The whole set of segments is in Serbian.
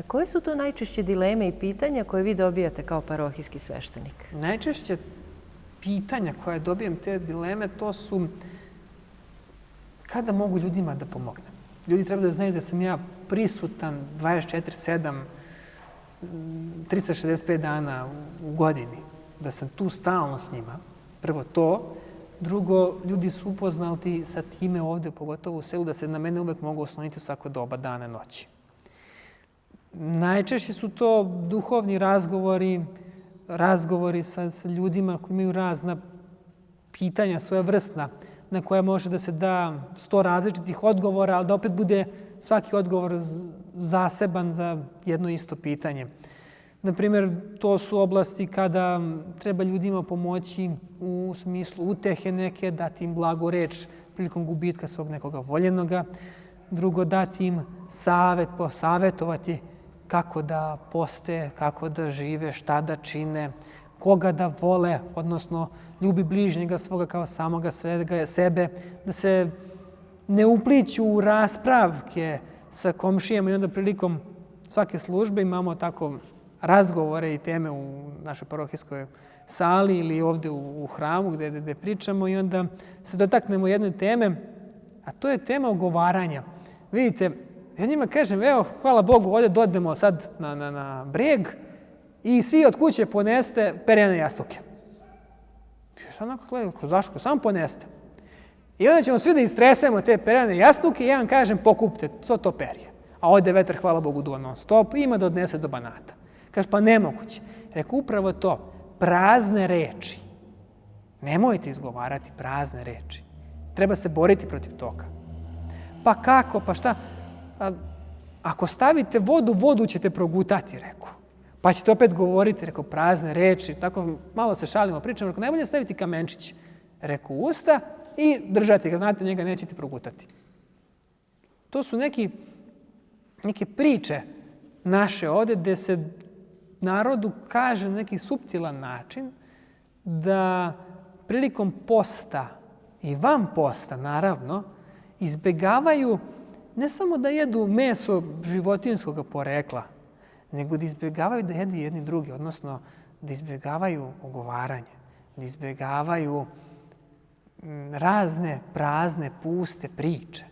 Koje su to najčešće dileme i pitanja koje vi dobijate kao parohijski sveštenik? Najčešće pitanja koje dobijem, te dileme, to su kada mogu ljudima da pomognem. Ljudi treba da znaju da sam ja prisutan 24/7, 365 dana u godini, da sam tu stalno s njima. Prvo to. Drugo, ljudi su upoznati sa time ovde, pogotovo u selu, da se na mene uvek mogu osloniti u svako doba dana, noći. Najčešće su to duhovni razgovori sa ljudima koji imaju razna pitanja, svojevrsna, na koje može da se da 100 različitih odgovora, ali da opet bude svaki odgovor zaseban za jedno isto pitanje. Naprimjer, to su oblasti kada treba ljudima pomoći u smislu utehe neke, dati im blagu reč prilikom gubitka svog nekoga voljenoga. Drugo, dati im posavetovati kako da poste, kako da žive, šta da čine, koga da vole, odnosno ljubi bližnjega svoga kao samoga sebe, da se ne upliću u raspravke sa komšijama i onda prilikom svake službe imamo tako razgovore i teme u našoj parohijskoj sali ili ovde u hramu gde pričamo i onda se dotaknemo jedne teme, a to je tema ogovaranja. Vidite, ja njima kažem, evo, hvala Bogu, ovde dođemo sad na breg i svi od kuće poneste perene jastuke. Ja sam onako gledam, zašto? Samo poneste. I onda ćemo svi da istresemo te perene jastuke i ja vam kažem, pokupite svo to perje. A ovde vetar, hvala Bogu, duva non stop i ima da odnese do Banata. Kaže, pa nemoguće. Rekao, upravo to, prazne reči. Nemojte izgovarati prazne reči. Treba se boriti protiv toga. Pa kako, pa šta? Ako stavite vodu ćete progutati, rekao. Pa ćete opet govoriti, rekao, prazne reči. Tako malo se šalimo, pričamo. Rekao, najbolje staviti kamenčić, rekao, usta i držati ga. Znate, njega nećete progutati. To su neke priče naše ovde gde se narodu kaže na neki suptilan način da prilikom posta i van posta, naravno, izbegavaju ne samo da jedu meso životinjskog porekla, nego da izbegavaju da jedu jedni drugi, odnosno da izbegavaju ogovaranje, da izbegavaju razne prazne, puste priče.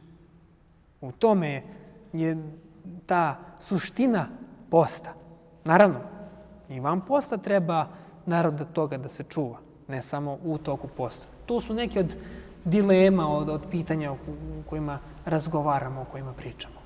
U tome je ta suština posta. Naravno, i van posta treba narod od toga da se čuva, ne samo u toku posta. To su neke od dilema, od pitanja u kojima razgovaramo, o kojima pričamo.